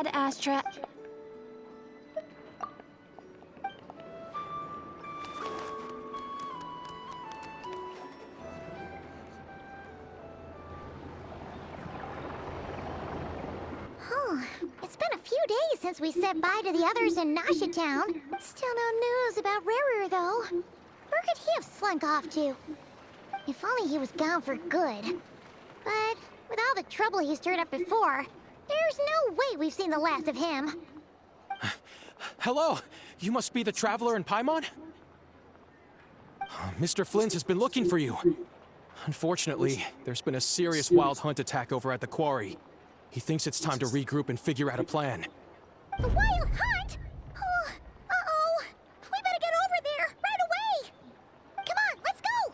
bad, Astra. It's been a few days since we said bye to the others in Nasha Town. Still no news about Rarer, though. Where could he have slunk off to? If only he was gone for good. But with all the trouble he stirred up before, there's no way we've seen the last of him. Hello! You must be the traveler in Paimon? Mr. Flint has been looking for you. Unfortunately, there's been a serious wild hunt attack over at the quarry. He thinks it's time to regroup and figure out a plan. A wild hunt? Oh, uh-oh. We better get over there, right away! Come on, let's go!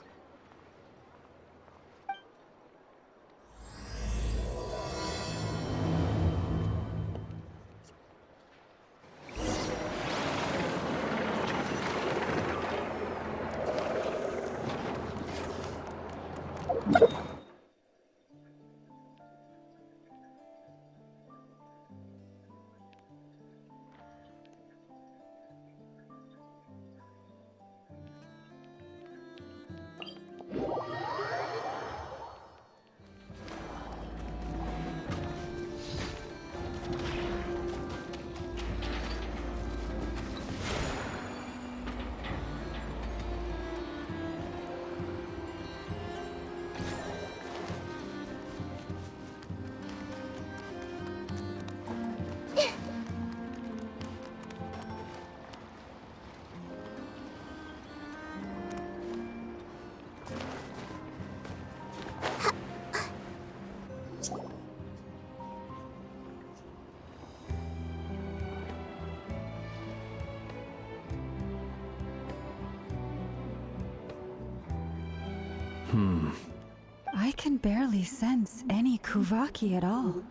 I can barely sense any Kuvaki at all.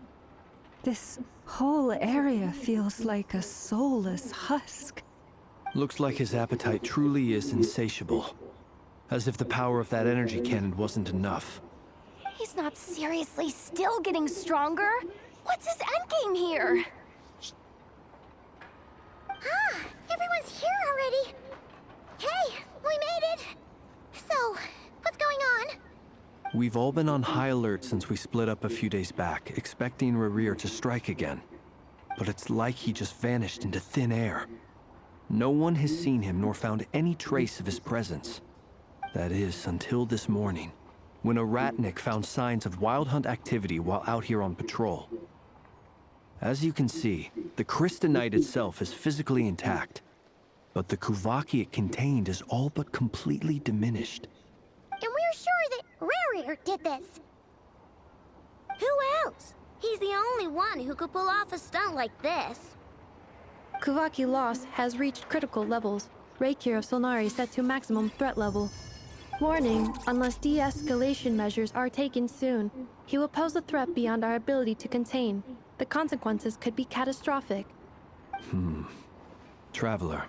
This whole area feels like a soulless husk. Looks like his appetite truly is insatiable. As if the power of that energy cannon wasn't enough. He's not seriously still getting stronger? What's his endgame here? Ah, everyone's here already. Hey, we made it. So, what's going on? We've all been on high alert since we split up a few days back, expecting Rarir to strike again. But it's like he just vanished into thin air. No one has seen him nor found any trace of his presence. That is, until this morning, when a ratnik found signs of wild hunt activity while out here on patrol. As you can see, the Crystonite itself is physically intact, but the Kuvaki it contained is all but completely diminished. And we're sure that Rarir did this. Who else? He's the only one who could pull off a stunt like this. Kuvaki loss has reached critical levels. Reikir of Solnari set to maximum threat level. Warning, unless de-escalation measures are taken soon, he will pose a threat beyond our ability to contain. The consequences could be catastrophic. Traveler,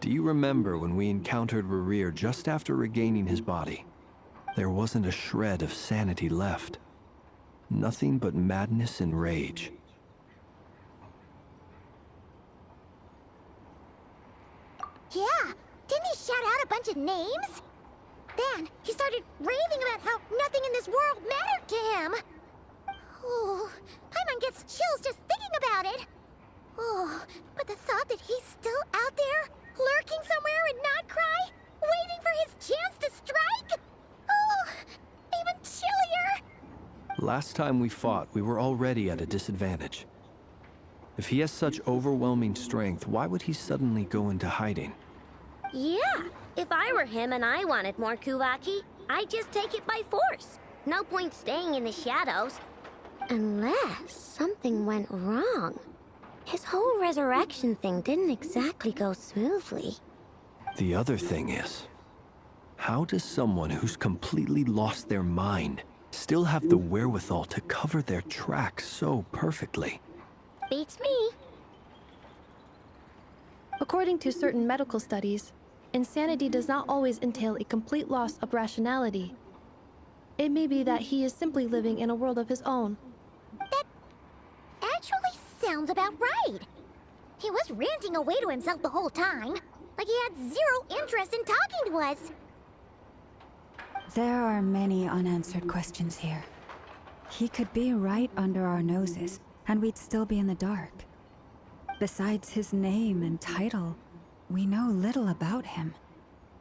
do you remember when we encountered Rarir just after regaining his body? There wasn't a shred of sanity left. Nothing but madness and rage. Yeah, didn't he shout out a bunch of names? Then he started raving about how nothing in this world mattered to him. Oh, Paimon gets chills just thinking about it. Oh, but the thought that he's still out there, lurking somewhere and not cry, waiting for his chance to strike? Oh, even chillier. Last time we fought, we were already at a disadvantage. If he has such overwhelming strength, why would he suddenly go into hiding? Yeah, if I were him and I wanted more Kuvaki, I'd just take it by force. No point staying in the shadows. Unless something went wrong. His whole resurrection thing didn't exactly go smoothly. The other thing is, how does someone who's completely lost their mind still have the wherewithal to cover their tracks so perfectly? Beats me. According to certain medical studies, insanity does not always entail a complete loss of rationality. It may be that he is simply living in a world of his own. That actually sounds sounds about right. He was ranting away to himself the whole time, like he had zero interest in talking to us. There are many unanswered questions here. He could be right under our noses, and we'd still be in the dark. Besides his name and title, we know little about him.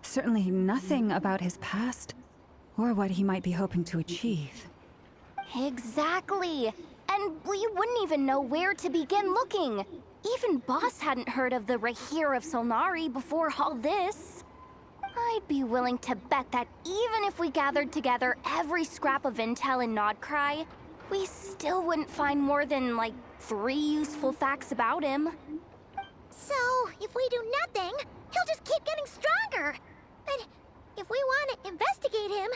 Certainly nothing about his past, or what he might be hoping to achieve. Exactly. And we wouldn't even know where to begin looking. Even Boss hadn't heard of the Rahir of Solnari before all this. I'd be willing to bet that even if we gathered together every scrap of intel in Nodcry, we still wouldn't find more than, like, 3 useful facts about him. So, if we do nothing, he'll just keep getting stronger. And if we want to investigate him,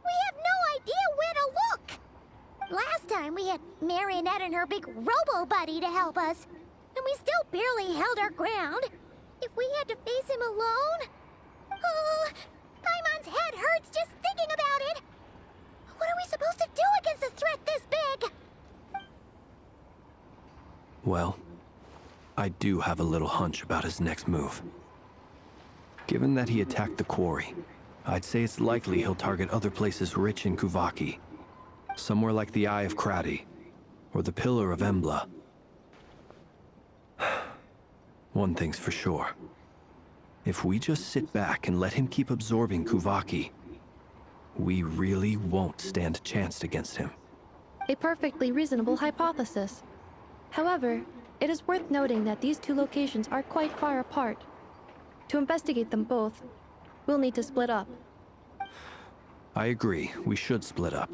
we have no idea where to look. Last time we had Marionette and her big robo-buddy to help us, and we still barely held our ground. If we had to face him alone... Oh, Paimon's head hurts just thinking about it. What are we supposed to do against a threat this big? Well, I do have a little hunch about his next move. Given that he attacked the quarry, I'd say it's likely he'll target other places rich in Kuvaki. Somewhere like the Eye of Krati, or the Pillar of Embla. One thing's for sure. If we just sit back and let him keep absorbing Kuvaki, we really won't stand a chance against him. A perfectly reasonable hypothesis. However, it is worth noting that these 2 locations are quite far apart. To investigate them both, we'll need to split up. I agree, we should split up.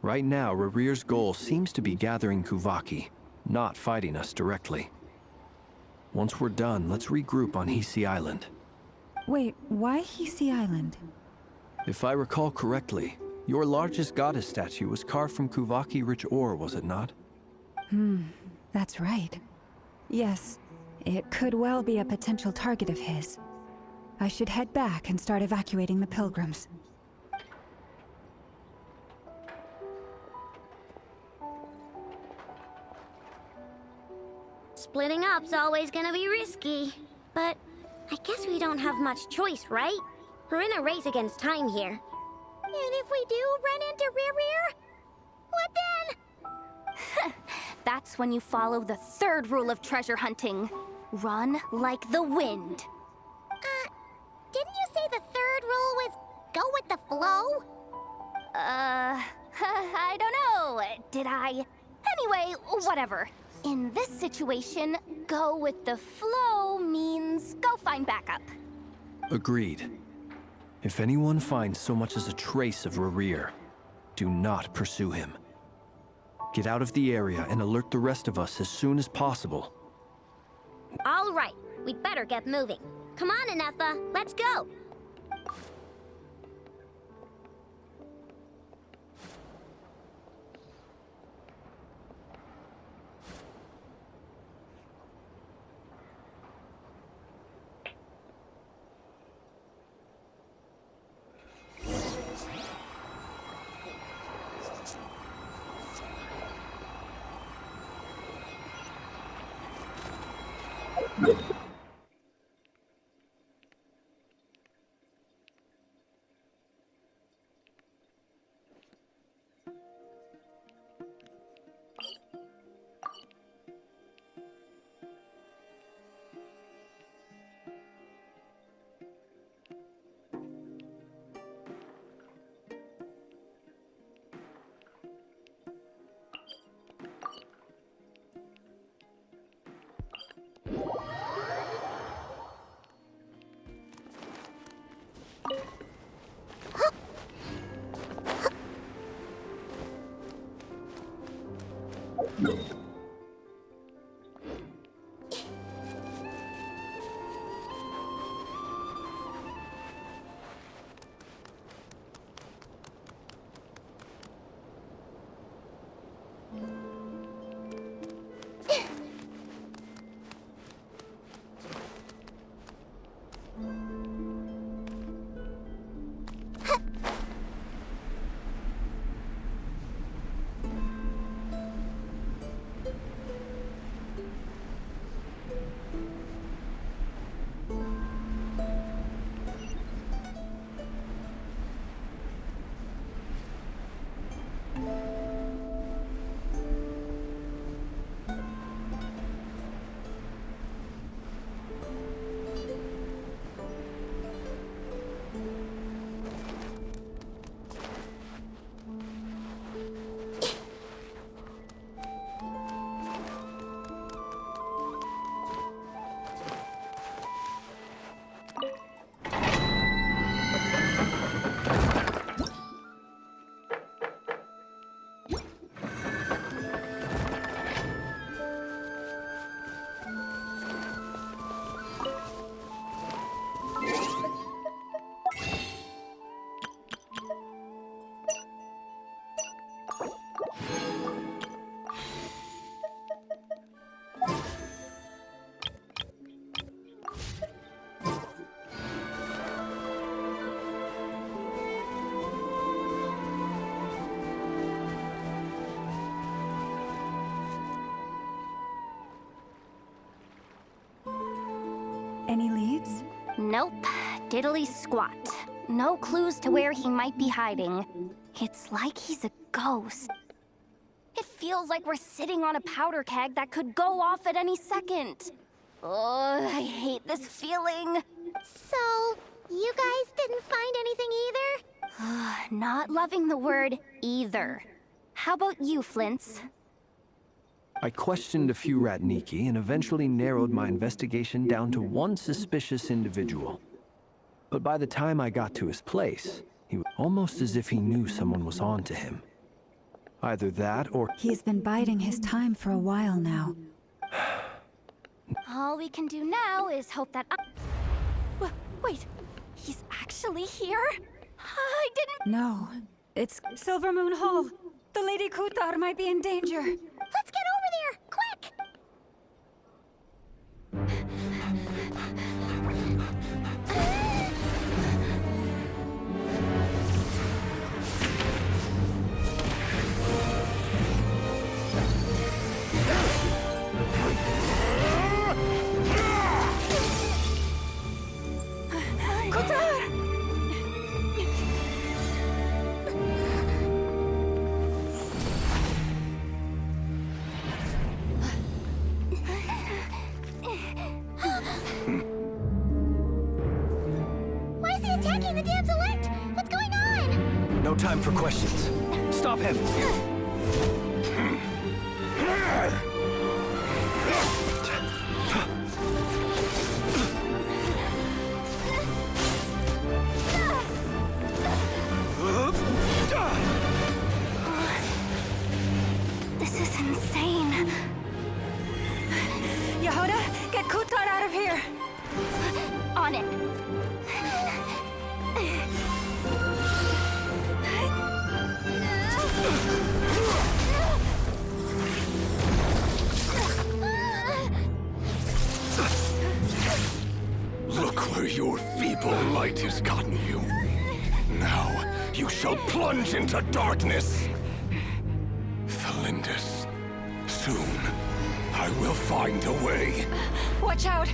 Right now, Rarir's goal seems to be gathering Kuvaki, not fighting us directly. Once we're done, let's regroup on Hisi Island. Wait, why Hisi Island? If I recall correctly, your largest goddess statue was carved from Kuvaki-rich ore, was it not? That's right. Yes, it could well be a potential target of his. I should head back and start evacuating the pilgrims. Splitting up's always gonna be risky. But I guess we don't have much choice, right? We're in a race against time here. And if we do run into Rarir, what then? That's when you follow the 3rd rule of treasure hunting. Run like the wind. Didn't you say the 3rd rule was go with the flow? I don't know. Did I? Anyway, whatever. In this situation, go with the flow means go find backup. Agreed. If anyone finds so much as a trace of Rarir, do not pursue him. Get out of the area and alert the rest of us as soon as possible. All right, we'd better get moving. Come on, Anetha, let's go. Any leads? Nope. Diddly squat. No clues to where he might be hiding. It's like he's a ghost. It feels like we're sitting on a powder keg that could go off at any second. Oh, I hate this feeling. So, you guys didn't find anything either? Not loving the word either. How about you, Flint's? I questioned a few Ratniki and eventually narrowed my investigation down to one suspicious individual. But by the time I got to his place, he was almost as if he knew someone was on to him. Either that or... He's been biding his time for a while now. All we can do now is hope that... Wait, he's actually here? I didn't... No, it's Silver Moon Hall. The Lady Kutar might be in danger. Let's get over there, quick! Why is he attacking the damsel elect? What's going on? No time for questions. Stop him! This is insane. Yehoda, get Kutar out of here! On it. Look where your feeble light has gotten you. Now, you shall plunge into darkness. Felindus, soon, I will find a way. Watch out!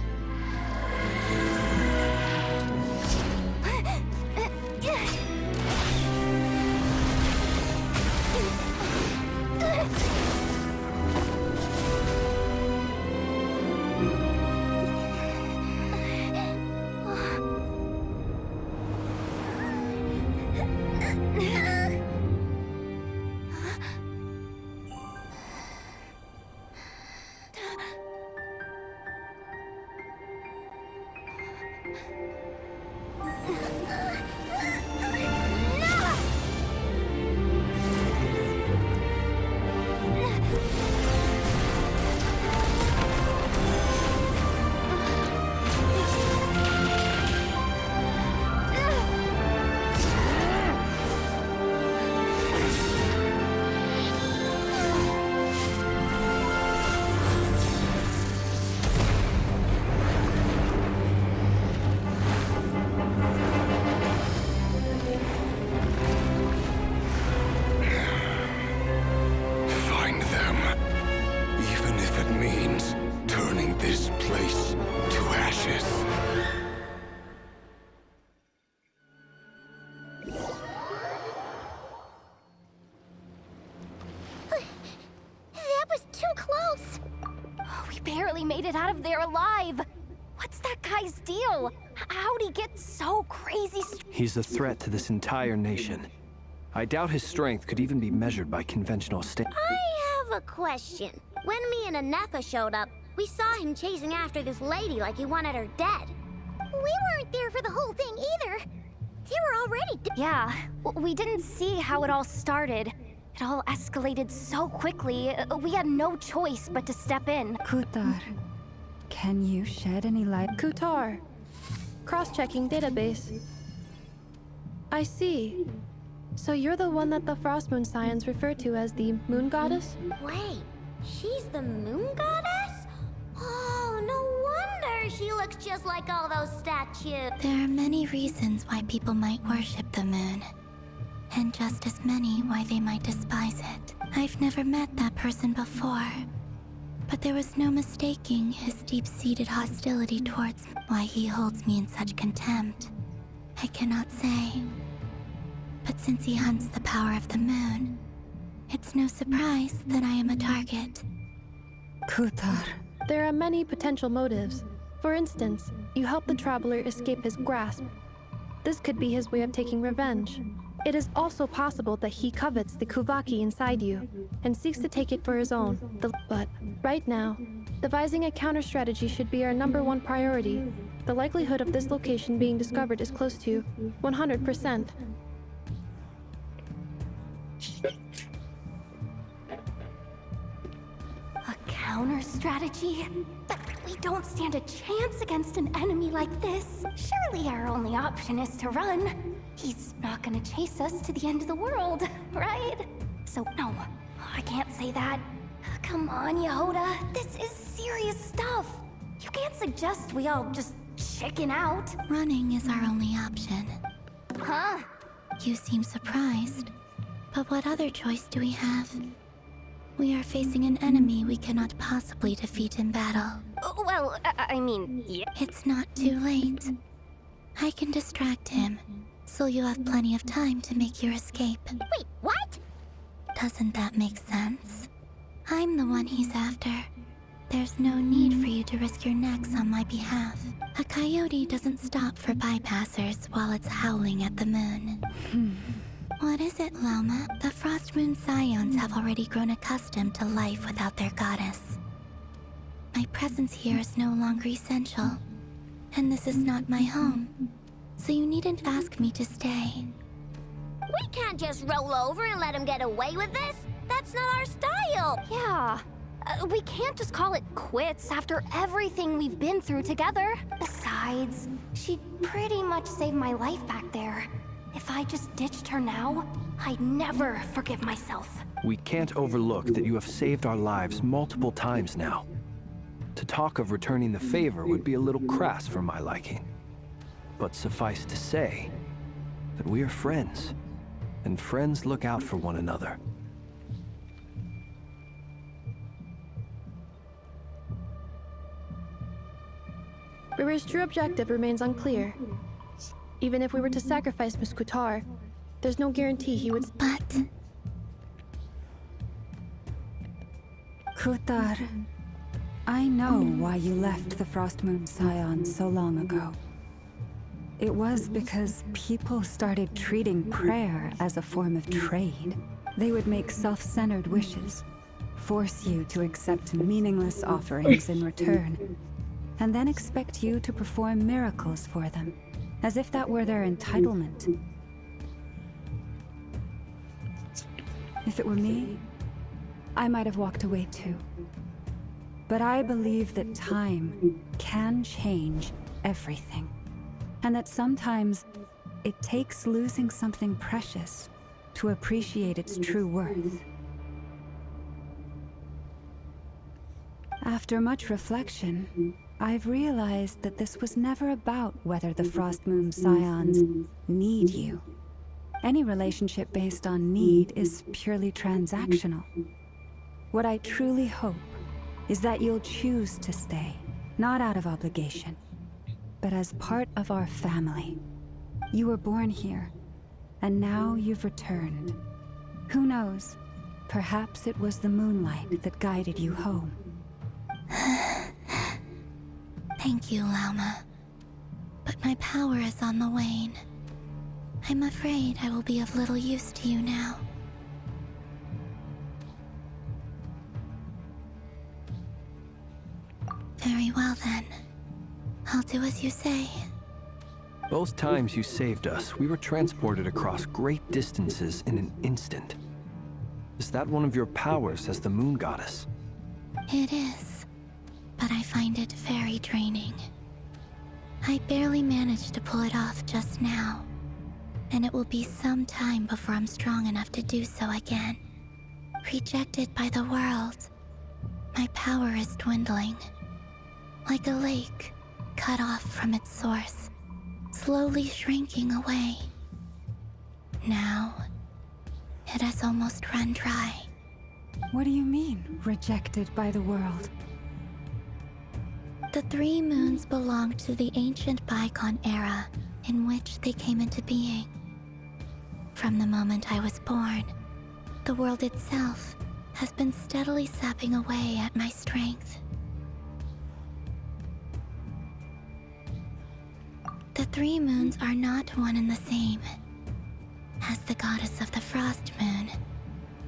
Find them, even if it means turning this place to ashes. That was too close! We barely made it out of there alive. What's that guy's deal? How'd he get so crazy? He's a threat to this entire nation. I doubt his strength could even be measured by conventional standards. I have a question. When me and Anefa showed up, we saw him chasing after this lady like he wanted her dead. We weren't there for the whole thing either. They were already Yeah, we didn't see how it all started. It all escalated so quickly, we had no choice but to step in. Kutar, can you shed any light? Kutar. Cross-checking database. I see. So you're the one that the Frost Moon Scions refer to as the Moon Goddess? Wait, she's the moon goddess? Oh, no wonder she looks just like all those statues. There are many reasons why people might worship the moon, and just as many why they might despise it. I've never met that person before, But there was no mistaking his deep-seated hostility towards me. Why he holds me in such contempt, I cannot say. But since he hunts the power of the moon, it's no surprise that I am a target. Kutar. There are many potential motives. For instance, you help the traveler escape his grasp. This could be his way of taking revenge. It is also possible that he covets the Kuvaki inside you and seeks to take it for his own. But right now, devising a counter-strategy should be our #1 priority. The likelihood of this location being discovered is close to 100%. A counter-strategy? But we don't stand a chance against an enemy like this. Surely our only option is to run. He's not gonna chase us to the end of the world, right? So no, I can't say that. Come on, Yehoda, this is serious stuff. You can't suggest we all just chicken out. Running is our only option. Huh? You seem surprised. But what other choice do we have? We are facing an enemy we cannot possibly defeat in battle. Well, I mean, yeah. It's not too late. I can distract him, so you have plenty of time to make your escape. Wait, what? Doesn't that make sense? I'm the one he's after. There's no need for you to risk your necks on my behalf. A coyote doesn't stop for bypassers while it's howling at the moon. What is it, Loma? The Frost Moon Scions have already grown accustomed to life without their goddess. My presence here is no longer essential, and this is not my home, so you needn't ask me to stay. We can't just roll over and let him get away with this. That's not our style. Yeah. We can't just call it quits after everything we've been through together. Besides, she pretty much saved my life back there. If I just ditched her now, I'd never forgive myself. We can't overlook that you have saved our lives multiple times now. To talk of returning the favor would be a little crass for my liking. But suffice to say that we are friends, and friends look out for one another. Riri's true objective remains unclear. Even if we were to sacrifice Miss Kutar, there's no guarantee he would. But Kutar, I know why you left the Frost Moon Scions so long ago. It was because people started treating prayer as a form of trade. They would make self-centered wishes, force you to accept meaningless offerings in return, and then expect you to perform miracles for them, as if that were their entitlement. If it were me, I might have walked away too. But I believe that time can change everything, and that sometimes it takes losing something precious to appreciate its true worth. After much reflection, I've realized that this was never about whether the Frost Moon Scions need you. Any relationship based on need is purely transactional. What I truly hope is that you'll choose to stay, not out of obligation, but as part of our family. You were born here, and now you've returned. Who knows? Perhaps it was the moonlight that guided you home. thank you, Lauma. But my power is on the wane. I'm afraid I will be of little use to you now. Very well then. I'll do as you say. Both times you saved us, we were transported across great distances in an instant. Is that one of your powers as the Moon Goddess? It is, but I find it very draining. I barely managed to pull it off just now, and it will be some time before I'm strong enough to do so again. Rejected by the world, my power is dwindling. Like a lake, cut off from its source, slowly shrinking away. Now, it has almost run dry. What do you mean, rejected by the world? The three moons belong to the ancient bygone era in which they came into being. From the moment I was born, the world itself has been steadily sapping away at my strength. The three moons are not one and the same. As the goddess of the Frost Moon,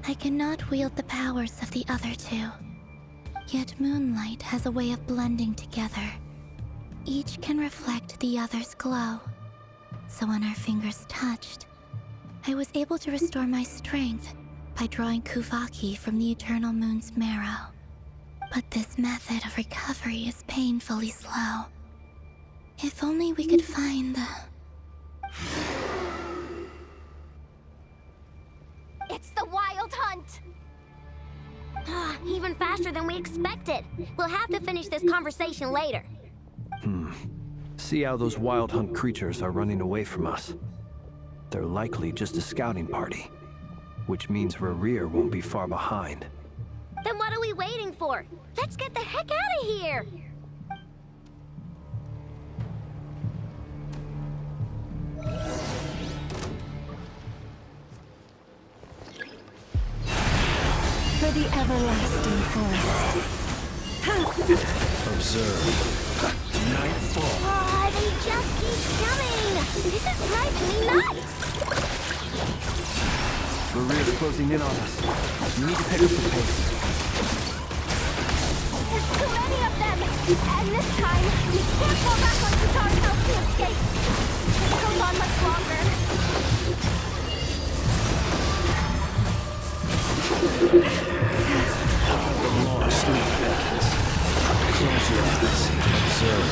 I cannot wield the powers of the other two. Yet moonlight has a way of blending together. Each can reflect the other's glow. So when our fingers touched, I was able to restore my strength by drawing Kuvaki from the Eternal Moon's marrow. But this method of recovery is painfully slow. If only we could find the... It's the Wild Hunt! Even faster than we expected. We'll have to finish this conversation later. See how those Wild Hunt creatures are running away from us. They're likely just a scouting party, which means Rerir won't be far behind. Then what are we waiting for? Let's get the heck out of here! For the everlasting forest. Observe. Nightfall. Oh, they just keep coming! This is driving me nuts! Rerir's closing in on us. We need to pick up the pace. There's too many of them! And this time, we can't fall back on Guitar's house to escape! This goes on much longer. More sleep packets. Close your eyes. Observe.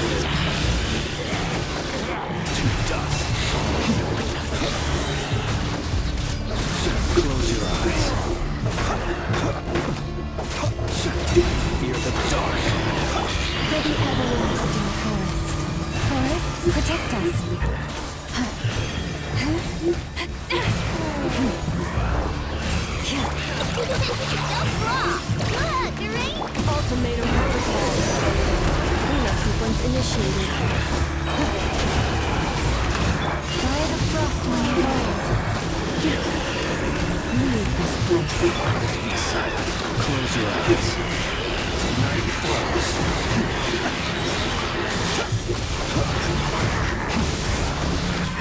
To dust. Close your eyes. Fear the dark. For the everlasting forest. Forest, protect us. Ultimatum protocol. Cleanup sequence initiated. By the frost moon gold. Leave this place. Be silent. Close your eyes. Night falls.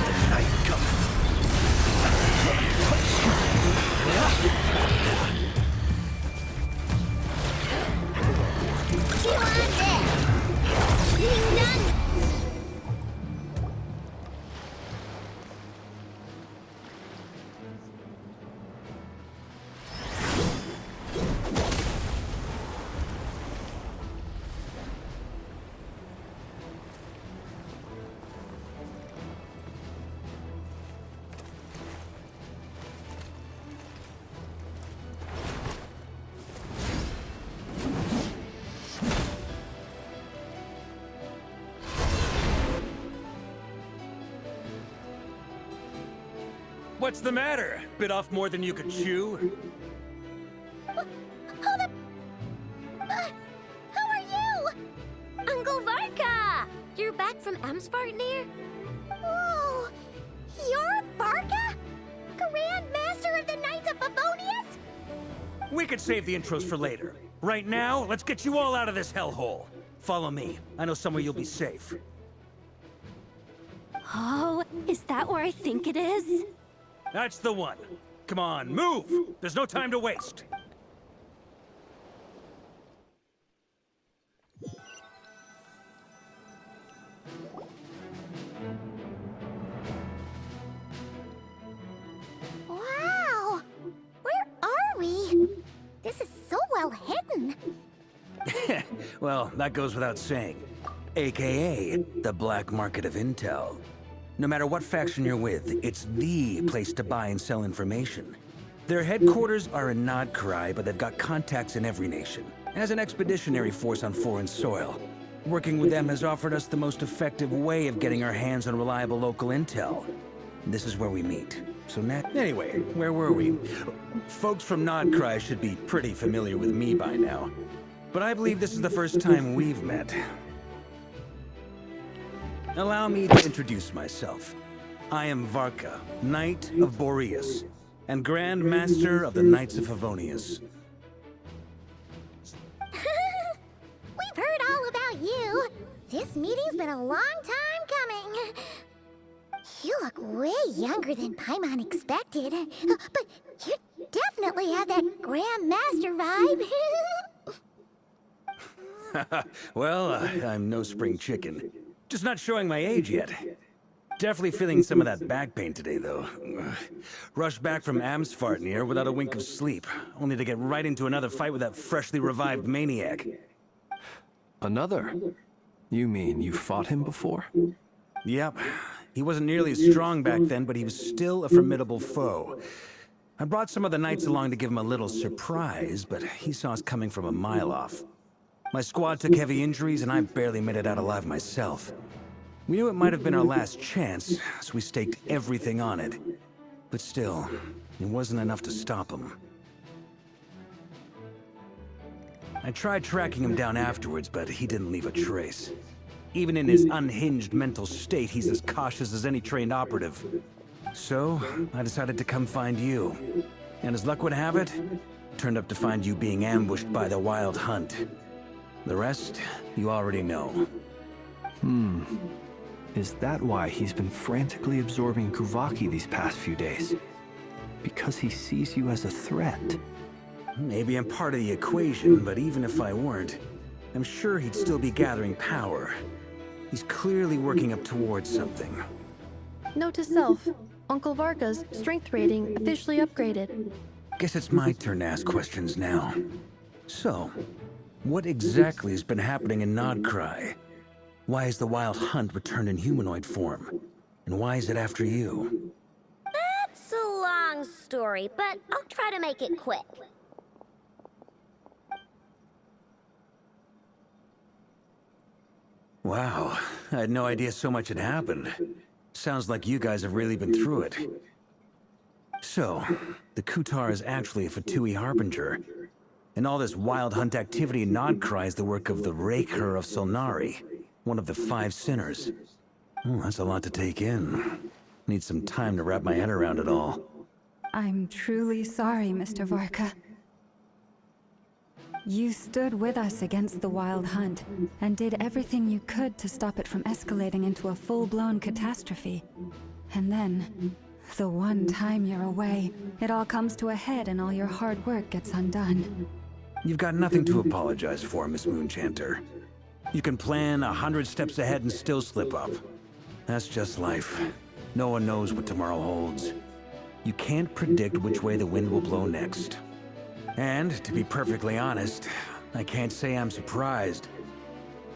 The night cometh. You want this? Being done! What's the matter? Bit off more than you could chew? Who are you? Uncle Varka! You're back from Amsvartnir? Whoa! You're Varka? Grand Master of the Knights of Favonius? We could save the intros for later. Right now, let's get you all out of this hellhole. Follow me. I know somewhere you'll be safe. Oh, is that where I think it is? That's the one. Come on, move! There's no time to waste. Wow! Where are we? This is so well hidden. Well, that goes without saying. AKA, the black market of intel. No matter what faction you're with, it's the place to buy and sell information. Their headquarters are in Nodkrai, but they've got contacts in every nation. As an expeditionary force on foreign soil, working with them has offered us the most effective way of getting our hands on reliable local intel. This is where we meet. So anyway, where were we? Folks from Nodkrai should be pretty familiar with me by now. But I believe this is the first time we've met. Allow me to introduce myself. I am Varka, Knight of Boreas, and Grand Master of the Knights of Favonius. We've heard all about you. This meeting's been a long time coming. You look way younger than Paimon expected. But you definitely have that Grand Master vibe. Well, I'm no spring chicken. Just not showing my age yet. Definitely feeling some of that back pain today, though. Rushed back from Amsfartnir without a wink of sleep, only to get right into another fight with that freshly revived maniac. Another? You mean you fought him before? Yep. He wasn't nearly as strong back then, but he was still a formidable foe. I brought some of the knights along to give him a little surprise, but he saw us coming from a mile off. My squad took heavy injuries, and I barely made it out alive myself. We knew it might have been our last chance, so we staked everything on it. But still, it wasn't enough to stop him. I tried tracking him down afterwards, but he didn't leave a trace. Even in his unhinged mental state, he's as cautious as any trained operative. So, I decided to come find you. And as luck would have it, turned up to find you being ambushed by the Wild Hunt. The rest, you already know. Is that why he's been frantically absorbing Kuvaki these past few days? Because he sees you as a threat? Maybe I'm part of the equation, but even if I weren't, I'm sure he'd still be gathering power. He's clearly working up towards something. Note to self, Uncle Varka's strength rating officially upgraded. Guess it's my turn to ask questions now. So, what exactly has been happening in Nodcry? Why has the Wild Hunt returned in humanoid form? And why is it after you? That's a long story, but I'll try to make it quick. Wow, I had no idea so much had happened. Sounds like you guys have really been through it. So, the Kutar is actually a Fatui Harbinger. And all this Wild Hunt activity in Nodcry is the work of the Raker of Solnari, one of the 5 sinners. Oh, that's a lot to take in. Need some time to wrap my head around it all. I'm truly sorry, Mr. Varka. You stood with us against the Wild Hunt, and did everything you could to stop it from escalating into a full-blown catastrophe. And then, the one time you're away, it all comes to a head and all your hard work gets undone. You've got nothing to apologize for, Miss Moonchanter. You can plan 100 steps ahead and still slip up. That's just life. No one knows what tomorrow holds. You can't predict which way the wind will blow next. And, to be perfectly honest, I can't say I'm surprised.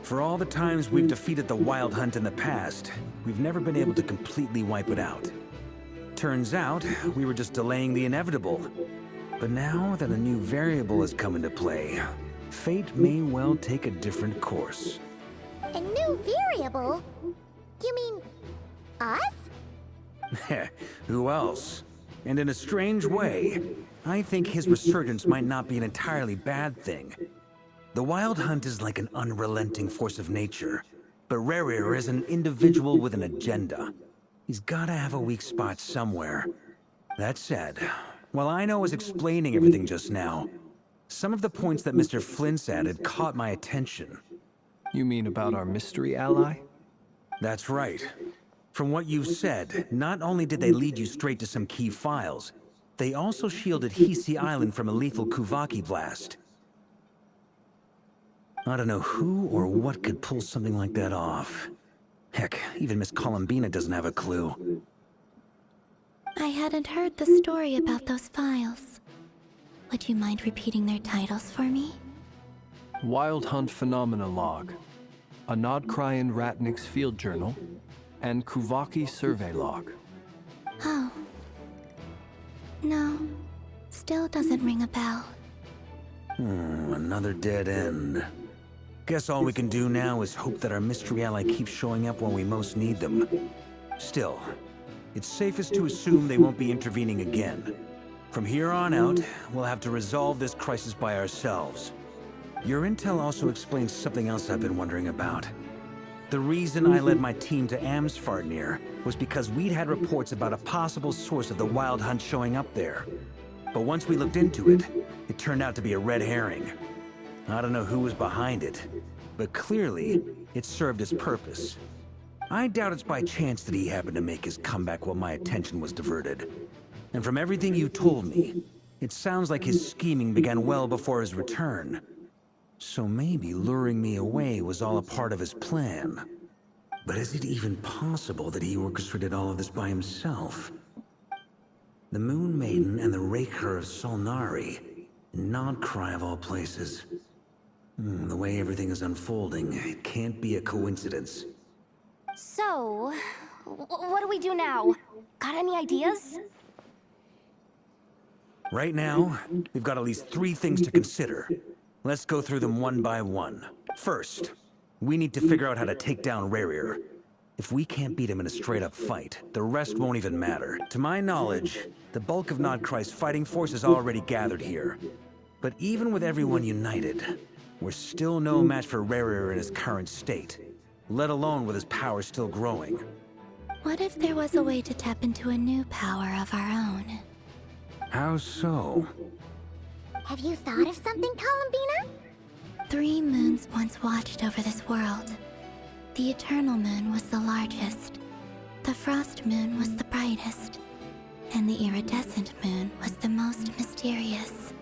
For all the times we've defeated the Wild Hunt in the past, we've never been able to completely wipe it out. Turns out, we were just delaying the inevitable. But now that a new variable has come into play, fate may well take a different course. A new variable? You mean us? Who else? And in a strange way, I think his resurgence might not be an entirely bad thing. The Wild Hunt is like an unrelenting force of nature, but Rerir is an individual with an agenda. He's gotta have a weak spot somewhere. That said, while I was explaining everything just now, some of the points that Mr. Flint's added caught my attention. You mean about our mystery ally? That's right. From what you've said, not only did they lead you straight to some key files, they also shielded Hisi Island from a lethal Kuvaki blast. I don't know who or what could pull something like that off. Heck, even Miss Columbina doesn't have a clue. I hadn't heard the story about those files. Would you mind repeating their titles for me? Wild Hunt Phenomena Log, a Nodcryan Ratnik's Field Journal, and Kuvaki Survey Log. Oh. No. Still doesn't ring a bell. Another dead end. Guess all we can do now is hope that our mystery ally keeps showing up when we most need them. Still, it's safest to assume they won't be intervening again. From here on out, we'll have to resolve this crisis by ourselves. Your intel also explains something else I've been wondering about. The reason I led my team to Amsfarnir was because we'd had reports about a possible source of the Wild Hunt showing up there. But once we looked into it, it turned out to be a red herring. I don't know who was behind it, but clearly, it served its purpose. I doubt it's by chance that he happened to make his comeback while my attention was diverted. And from everything you told me, it sounds like his scheming began well before his return. So maybe luring me away was all a part of his plan. But is it even possible that he orchestrated all of this by himself? The Moon Maiden and the Raker of Solnari, Nodcry of all places. The way everything is unfolding, it can't be a coincidence. So, what do we do now? Got any ideas? Right now, we've got at least 3 things to consider. Let's go through them one by one. First, we need to figure out how to take down Rerir. If we can't beat him in a straight-up fight, the rest won't even matter. To my knowledge, the bulk of Nodcry's fighting force is already gathered here. But even with everyone united, we're still no match for Rerir in his current state, let alone with his power still growing. What if there was a way to tap into a new power of our own? How so? Have you thought of something, Columbina? 3 moons once watched over this world. The Eternal Moon was the largest, the Frost Moon was the brightest, and the Iridescent Moon was the most mysterious.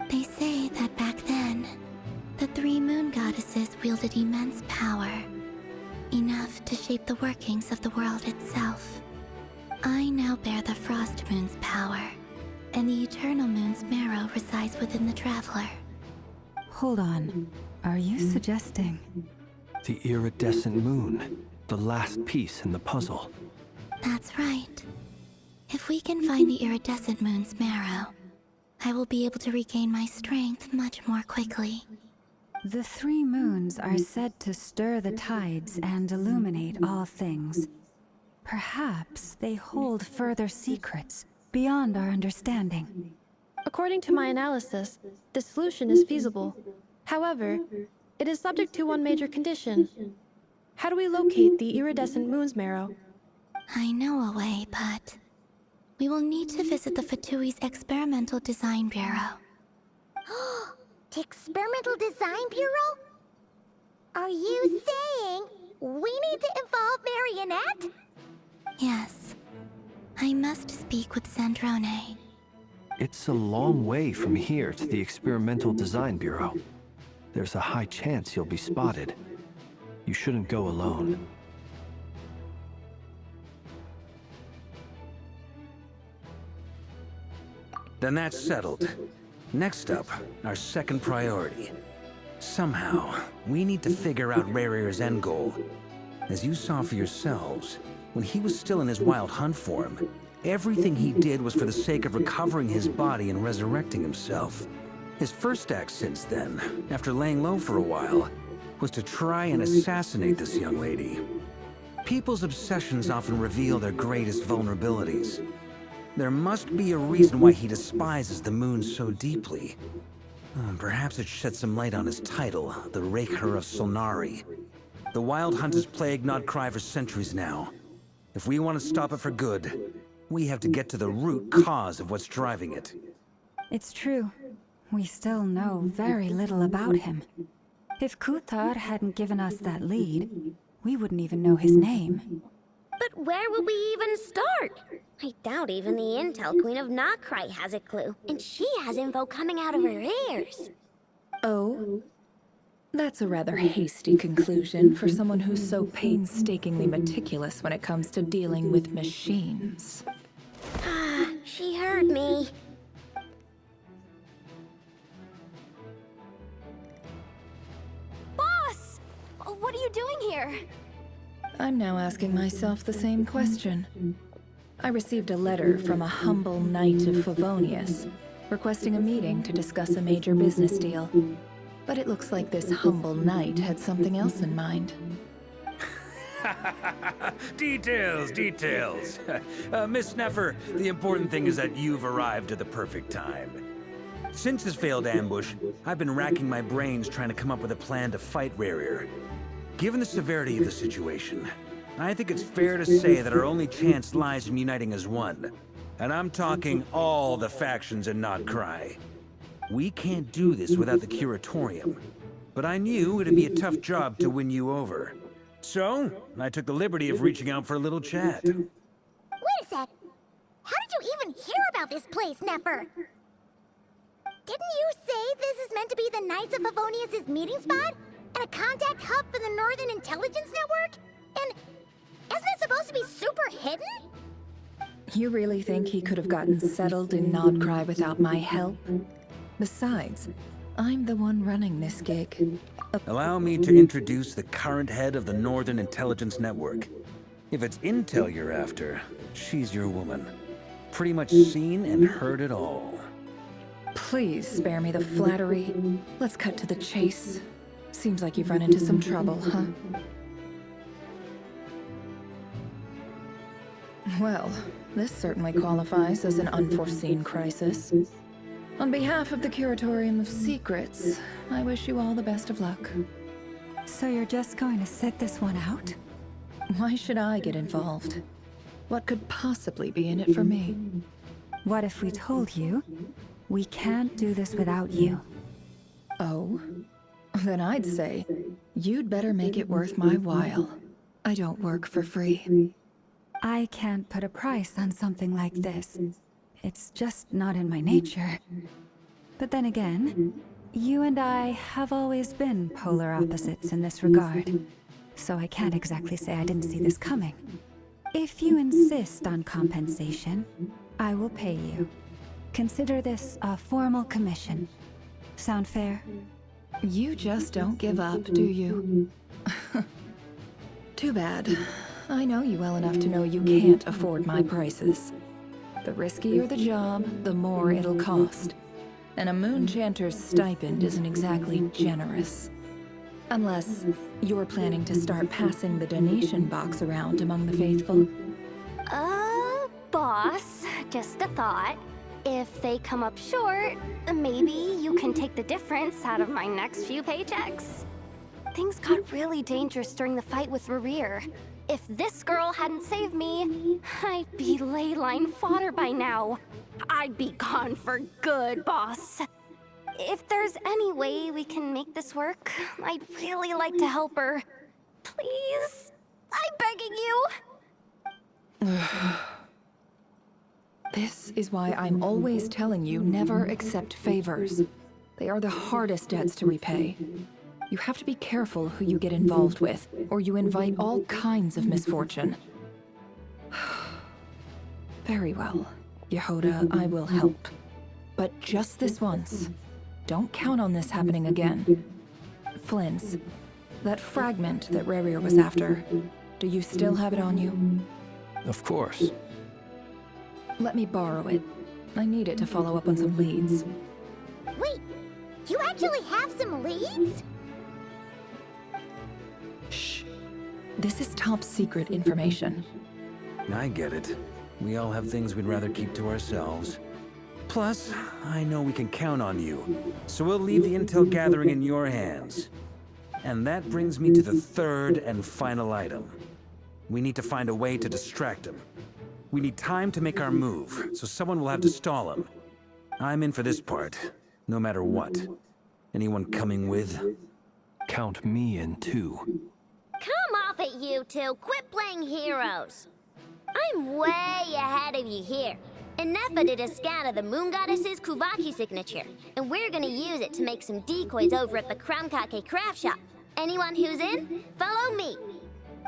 They say that back then, the 3 moon goddesses wielded immense power, enough to shape the workings of the world itself. I now bear the Frost Moon's power, and the Eternal Moon's marrow resides within the Traveler. Hold on. Are you suggesting? The iridescent moon, the last piece in the puzzle. That's right. If we can find the Iridescent Moon's marrow, I will be able to regain my strength much more quickly. The 3 moons are said to stir the tides and illuminate all things. Perhaps they hold further secrets beyond our understanding. According to my analysis, this solution is feasible. However, it is subject to one major condition. How do we locate the Iridescent Moon's marrow? I know a way, but we will need to visit the Fatui's Experimental Design Bureau. The Experimental Design Bureau? Are you saying we need to involve Marionette? Yes. I must speak with Sandrone. It's a long way from here to the Experimental Design Bureau. There's a high chance you'll be spotted. You shouldn't go alone. Then that's settled. Next up, our second priority. Somehow, we need to figure out Rerir's end goal. As you saw for yourselves, when he was still in his Wild Hunt form, everything he did was for the sake of recovering his body and resurrecting himself. His first act since then, after laying low for a while, was to try and assassinate this young lady. People's obsessions often reveal their greatest vulnerabilities. There must be a reason why he despises the moon so deeply. Perhaps it sheds some light on his title, the Raker of Solnari. The Wild Hunt has plagued Nodcry for centuries now. If we want to stop it for good, we have to get to the root cause of what's driving it. It's true. We still know very little about him. If Kuthar hadn't given us that lead, we wouldn't even know his name. But where will we even start? I doubt even the Intel Queen of Nodcry has a clue, and she has info coming out of her ears. Oh? That's a rather hasty conclusion for someone who's so painstakingly meticulous when it comes to dealing with machines. She heard me. Boss! What are you doing here? I'm now asking myself the same question. I received a letter from a humble knight of Favonius, requesting a meeting to discuss a major business deal. But it looks like this humble knight had something else in mind. Details, details. Miss Sneffer, the important thing is that you've arrived at the perfect time. Since his failed ambush, I've been racking my brains trying to come up with a plan to fight Rerir. Given the severity of the situation, I think it's fair to say that our only chance lies in uniting as one. And I'm talking all the factions in Nodcry. We can't do this without the Curatorium. But I knew it'd be a tough job to win you over. So, I took the liberty of reaching out for a little chat. Wait a sec. How did you even hear about this place, Nefer? Didn't you say this is meant to be the Knights of Favonius' meeting spot? And a contact hub for the Northern Intelligence Network? And isn't it supposed to be super hidden? You really think he could have gotten settled in Nodcry without my help? Besides, I'm the one running this gig. Allow me to introduce the current head of the Northern Intelligence Network. If it's intel you're after, she's your woman. Pretty much seen and heard it all. Please spare me the flattery. Let's cut to the chase. Seems like you've run into some trouble, huh? Well, this certainly qualifies as an unforeseen crisis. On behalf of the Curatorium of Secrets, I wish you all the best of luck. So you're just going to sit this one out? Why should I get involved? What could possibly be in it for me? What if we told you we can't do this without you? Oh? Then I'd say, you'd better make it worth my while. I don't work for free. I can't put a price on something like this. It's just not in my nature. But then again, you and I have always been polar opposites in this regard. So I can't exactly say I didn't see this coming. If you insist on compensation, I will pay you. Consider this a formal commission. Sound fair? You just don't give up, do you? Too bad. I know you well enough to know you can't afford my prices. The riskier the job, the more it'll cost. And a Moonchanter's stipend isn't exactly generous. Unless you're planning to start passing the donation box around among the faithful. Boss, just a thought. If they come up short, maybe you can take the difference out of my next few paychecks. Things got really dangerous during the fight with Rerir. If this girl hadn't saved me, I'd be ley line fodder by now. I'd be gone for good, boss. If there's any way we can make this work, I'd really like to help her. Please? I'm begging you. This is why I'm always telling you never accept favors. They are the hardest debts to repay. You have to be careful who you get involved with, or you invite all kinds of misfortune. Very well, Yehoda, I will help. But just this once. Don't count on this happening again. Flins, that fragment that Rerir was after, do you still have it on you? Of course. Let me borrow it. I need it to follow up on some leads. Wait, you actually have some leads? Shh. This is top secret information. I get it. We all have things we'd rather keep to ourselves. Plus, I know we can count on you, so we'll leave the intel gathering in your hands. And that brings me to the third and final item. We need to find a way to distract him. We need time to make our move, so someone will have to stall him. I'm in for this part, no matter what. Anyone coming with? Count me in too. Come off it, you two. Quit playing heroes. I'm way ahead of you here. Nefa did a scan of the Moon Goddess's Kuvaki signature, and we're gonna use it to make some decoys over at the Krumkake craft shop. Anyone who's in, follow me.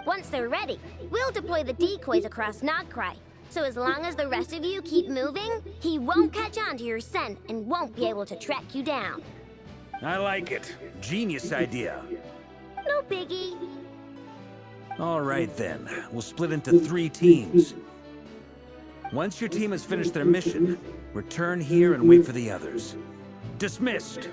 Once they're ready, we'll deploy the decoys across Nodcry. So as long as the rest of you keep moving, he won't catch on to your scent and won't be able to track you down. I like it. Genius idea. No biggie. All right then, we'll split into 3 teams. Once your team has finished their mission, return here and wait for the others. Dismissed!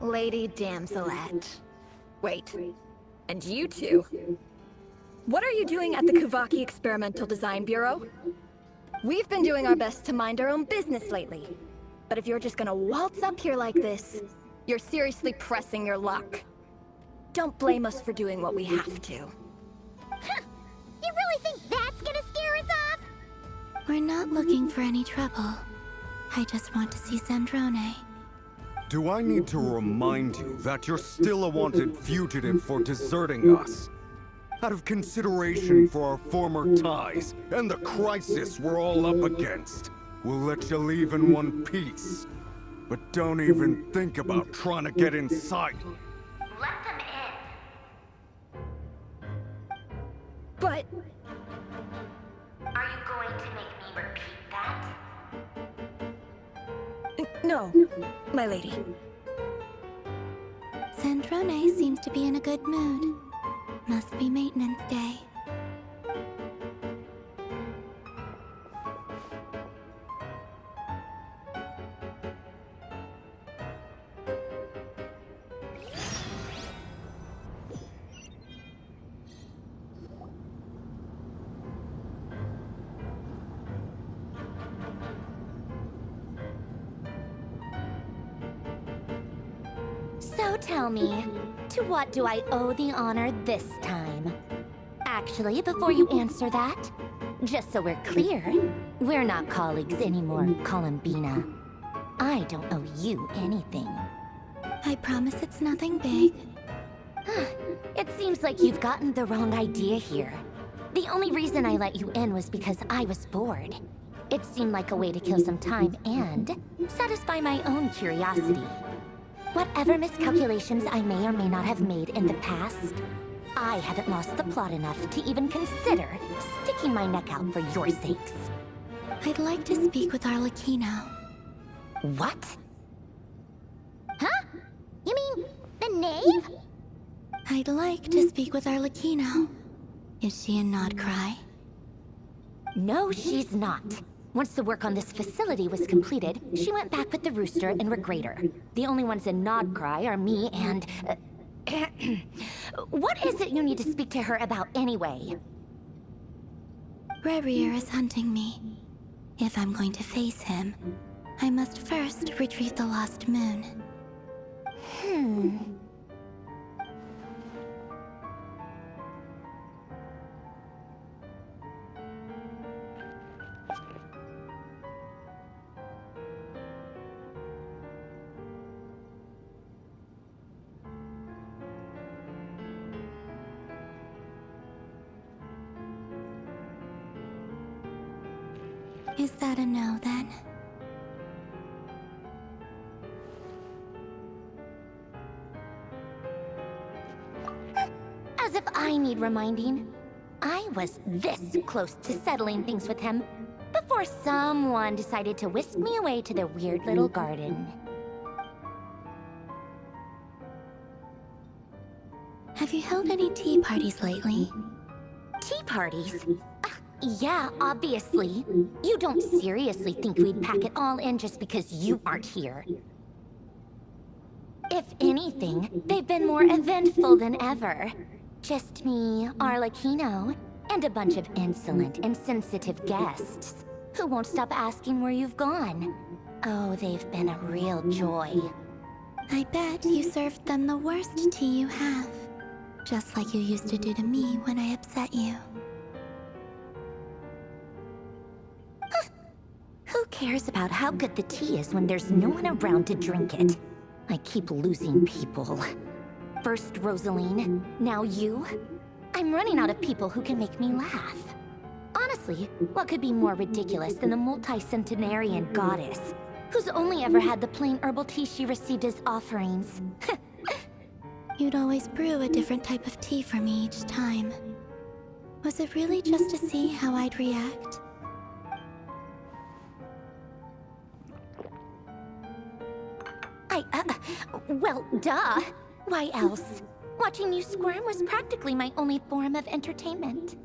Lady Damselette. Wait, and you two? What are you doing at the Kuvaki Experimental Design Bureau? We've been doing our best to mind our own business lately. But if you're just gonna waltz up here like this, you're seriously pressing your luck. Don't blame us for doing what we have to. Huh. You really think that's gonna scare us off? We're not looking for any trouble. I just want to see Zandrone. Do I need to remind you that you're still a wanted fugitive for deserting us? Out of consideration for our former ties and the crisis we're all up against, we'll let you leave in one piece. But don't even think about trying to get inside. Let them in. But... Are you going to make me repeat that? No, my lady. Zandrone seems to be in a good mood. Must be maintenance day. So tell me, to what do I owe the honor this time? Actually, before you answer that, just so we're clear, we're not colleagues anymore, Columbina. I don't owe you anything. I promise it's nothing big. It seems like you've gotten the wrong idea here. The only reason I let you in was because I was bored. It seemed like a way to kill some time and satisfy my own curiosity. Whatever miscalculations I may or may not have made in the past, I haven't lost the plot enough to even consider sticking my neck out for your sakes. I'd like to speak with Arlecchino. What? Huh? You mean the knave? I'd like to speak with Arlecchino. Is she in Nodcry? No, she's not. Once the work on this facility was completed, she went back with the Rooster and Regrator. The only ones in Nodcry are me and... What is it you need to speak to her about anyway? Rerir is hunting me. If I'm going to face him, I must first retrieve the lost moon. Is that a no, then? As if I need reminding. I was this close to settling things with him before someone decided to whisk me away to their weird little garden. Have you held any tea parties lately? Tea parties? Yeah, obviously. You don't seriously think we'd pack it all in just because you aren't here. If anything, they've been more eventful than ever. Just me, Arlecchino, and a bunch of insolent and sensitive guests who won't stop asking where you've gone. Oh, they've been a real joy. I bet you served them the worst tea you have. Just like you used to do to me when I upset you. Who cares about how good the tea is when there's no one around to drink it? I keep losing people. First Rosaline, now you. I'm running out of people who can make me laugh. Honestly, what could be more ridiculous than a multi-centenarian goddess who's only ever had the plain herbal tea she received as offerings? You'd always brew a different type of tea for me each time. Was it really just to see how I'd react? Well, duh. Why else? Watching you squirm was practically my only form of entertainment.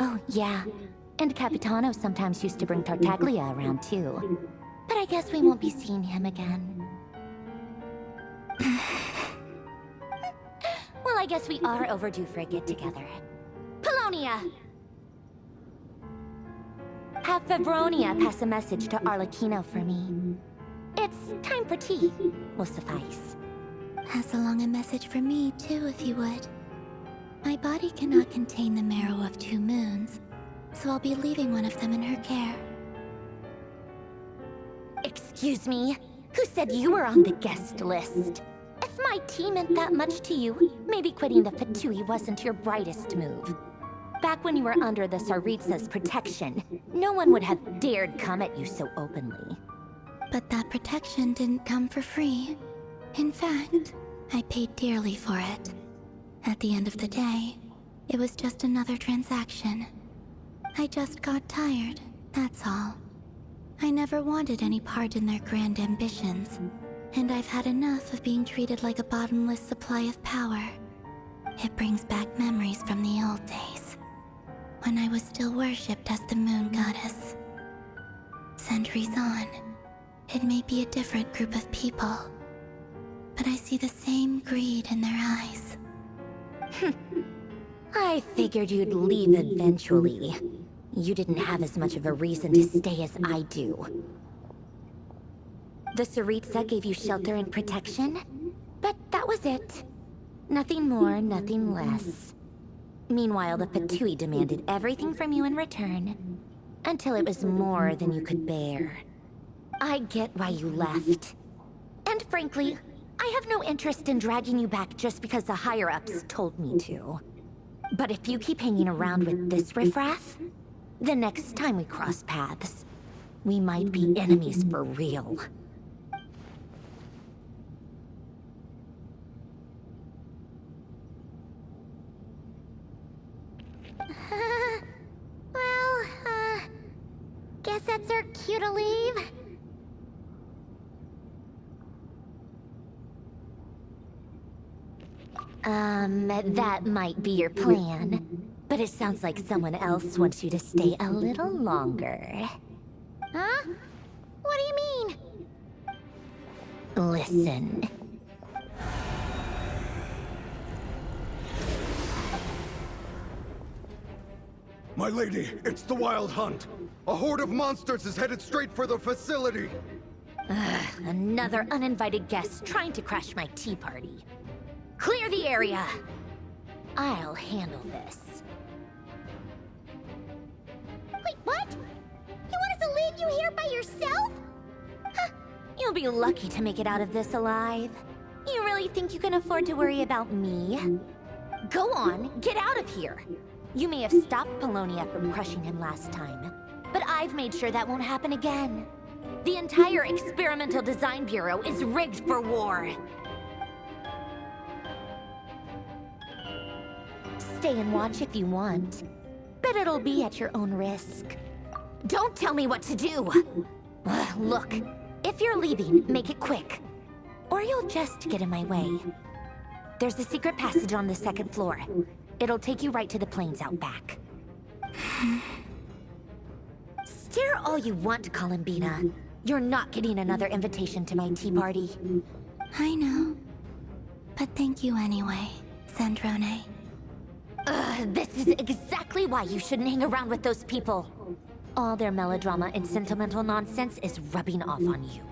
Oh, yeah. And Capitano sometimes used to bring Tartaglia around, too. But I guess we won't be seeing him again. Well, I guess we are overdue for a get-together. Polonia! Have Febronia pass a message to Arlecchino for me. It's time for tea. Will suffice. Pass along a message for me, too, if you would. My body cannot contain the marrow of 2 moons, so I'll be leaving one of them in her care. Excuse me? Who said you were on the guest list? If my tea meant that much to you, maybe quitting the Fatui wasn't your brightest move. Back when you were under the Tsaritsa's protection, no one would have dared come at you so openly. But that protection didn't come for free. In fact, I paid dearly for it. At the end of the day, it was just another transaction. I just got tired, that's all. I never wanted any part in their grand ambitions, and I've had enough of being treated like a bottomless supply of power. It brings back memories from the old days, when I was still worshipped as the moon goddess. Centuries on, it may be a different group of people, but I see the same greed in their eyes. I figured you'd leave eventually. You didn't have as much of a reason to stay as I do. The Tsaritsa gave you shelter and protection, but that was it. Nothing more, nothing less. Meanwhile, the Fatui demanded everything from you in return, until it was more than you could bear. I get why you left. And frankly, I have no interest in dragging you back just because the higher-ups told me to. But if you keep hanging around with this riffraff, the next time we cross paths, we might be enemies for real. Guess that's our cue to leave. That might be your plan. But it sounds like someone else wants you to stay a little longer. Huh? What do you mean? Listen. My lady, it's the Wild Hunt. A horde of monsters is headed straight for the facility. Another uninvited guest trying to crash my tea party. Clear the area! I'll handle this. Wait, what? You want us to leave you here by yourself? Huh. You'll be lucky to make it out of this alive. You really think you can afford to worry about me? Go on, get out of here. You may have stopped Polonia from crushing him last time, but I've made sure that won't happen again. The entire Experimental Design Bureau is rigged for war. Stay and watch if you want, but it'll be at your own risk. Don't tell me what to do! Look, if you're leaving, make it quick, or you'll just get in my way. There's a secret passage on the 2nd floor. It'll take you right to the plains out back. Stare all you want, Columbina. You're not getting another invitation to my tea party. I know. But thank you anyway, Sandrone. This is exactly why you shouldn't hang around with those people. All their melodrama and sentimental nonsense is rubbing off on you.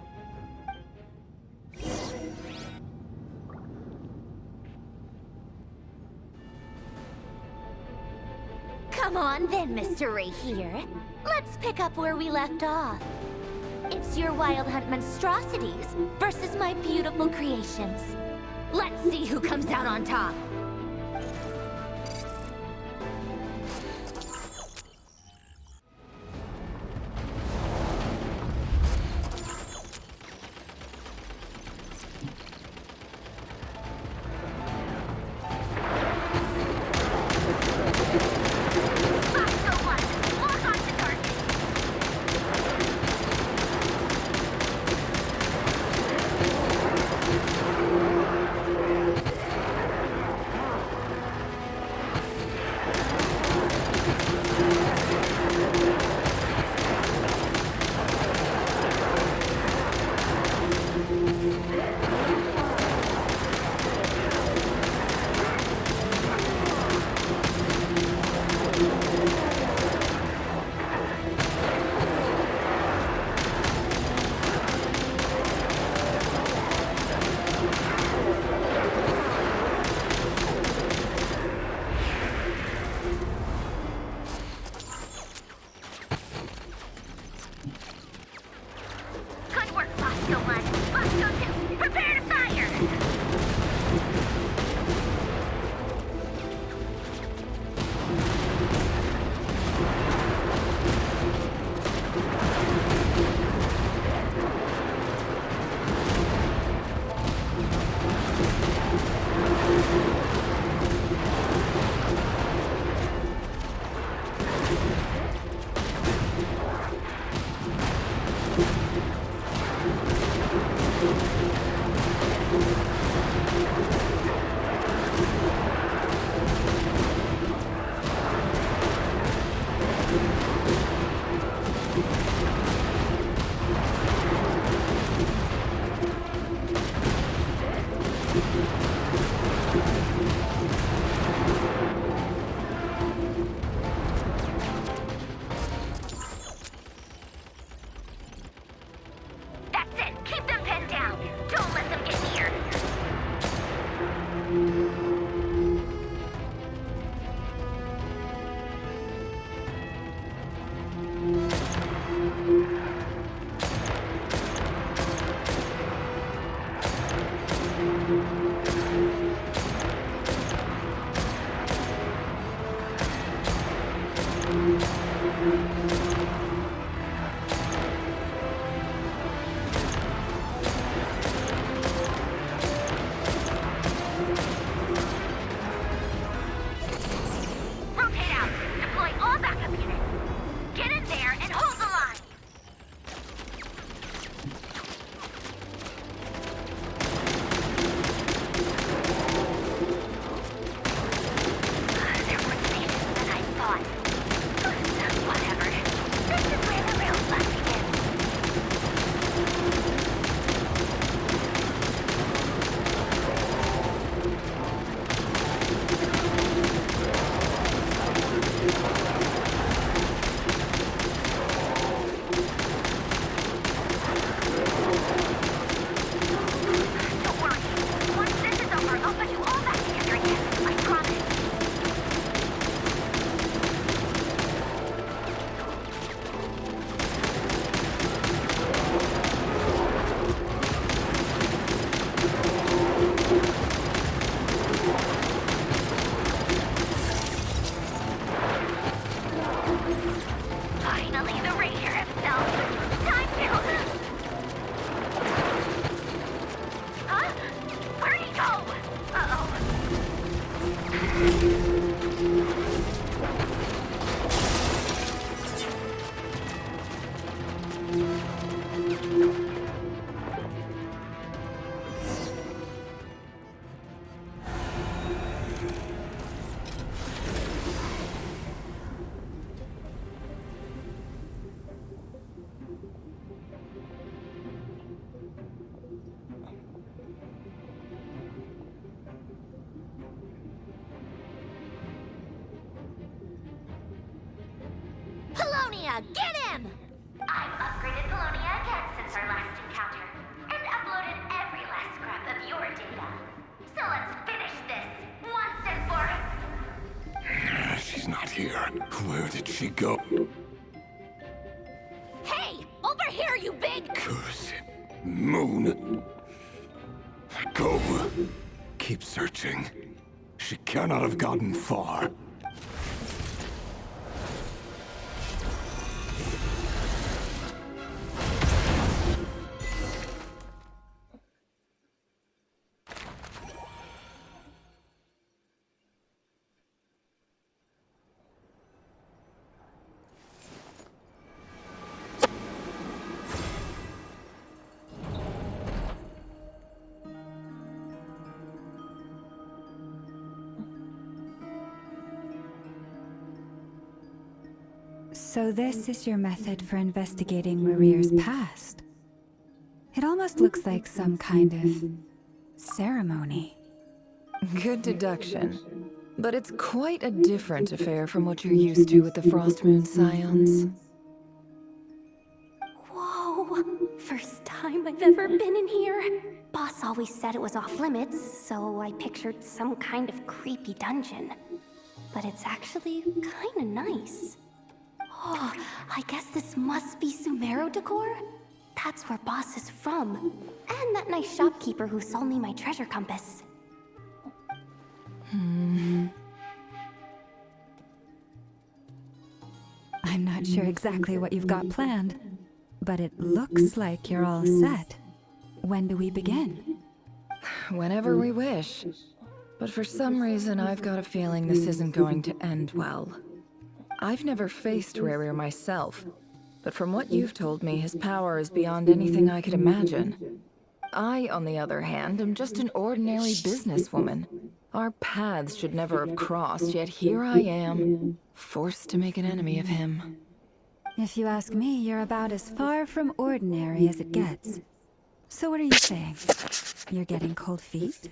Come on then, Mr. Ray here. Let's pick up where we left off. It's your Wild Hunt monstrosities versus my beautiful creations. Let's see who comes out on top. Rotate out. Deploy all backup units. Get in there and hold the line. They're more stations than I thought. Whatever. This is where the real fun begins. Don't worry. Once this is over, I'll put you all back together again. I promise. Finally, the Ranger himself. Time to... Huh? Where'd he go? Uh-oh. Polonia, get him! I've upgraded Polonia again since our last encounter, and uploaded every last scrap of your data. So let's finish this, once and for... She's not here. Where did she go? Hey! Over here, you big... Curse it. Moon. Go. Keep searching. She cannot have gotten far. So this is your method for investigating Marier's past. It almost looks like some kind of ceremony. Good deduction. But it's quite a different affair from what you're used to with the Frost Moon Scions. Whoa! First time I've ever been in here. Boss always said it was off limits, so I pictured some kind of creepy dungeon. But it's actually kinda nice. Oh, I guess this must be Sumero decor? That's where Boss is from. And that nice shopkeeper who sold me my treasure compass. I'm not sure exactly what you've got planned, but it looks like you're all set. When do we begin? Whenever we wish. But for some reason, I've got a feeling this isn't going to end well. I've never faced Rerir myself, but from what you've told me, his power is beyond anything I could imagine. I, on the other hand, am just an ordinary businesswoman. Our paths should never have crossed, yet here I am, forced to make an enemy of him. If you ask me, you're about as far from ordinary as it gets. So what are you saying? You're getting cold feet?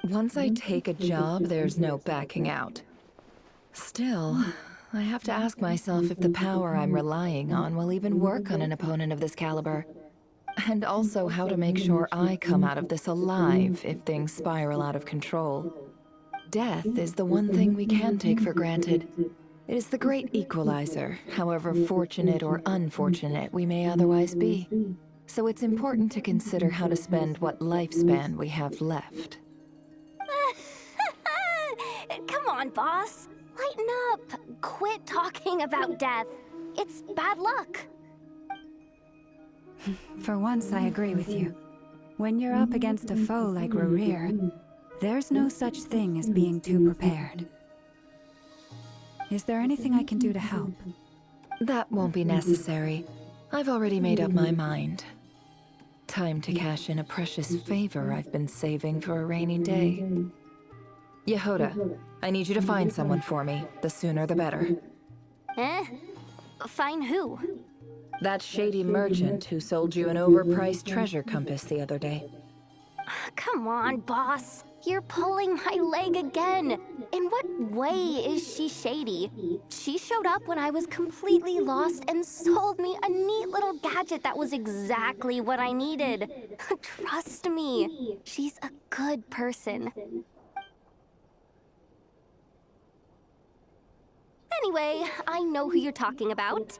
Once I take a job, there's no backing out. Still, I have to ask myself if the power I'm relying on will even work on an opponent of this caliber. And also how to make sure I come out of this alive if things spiral out of control. Death is the one thing we can take for granted. It is the great equalizer, however fortunate or unfortunate we may otherwise be. So it's important to consider how to spend what lifespan we have left. Come on, on, boss. Lighten up. Quit talking about death. It's bad luck. For once, I agree with you. When you're up against a foe like Rerir, there's no such thing as being too prepared. Is there anything I can do to help? That won't be necessary. I've already made up my mind. Time to cash in a precious favor I've been saving for a rainy day. Yehoda, I need you to find someone for me. The sooner the better. Eh? Find who? That shady merchant who sold you an overpriced treasure compass the other day. Come on, boss. You're pulling my leg again. In what way is she shady? She showed up when I was completely lost and sold me a neat little gadget that was exactly what I needed. Trust me, she's a good person. Anyway, I know who you're talking about.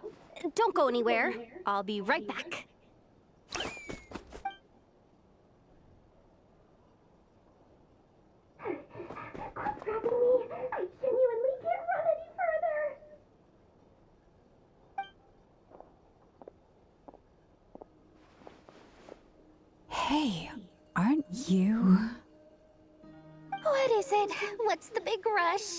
Don't go anywhere. I'll be right back. I genuinely can't run any further. Hey, aren't you... What is it? What's the big rush?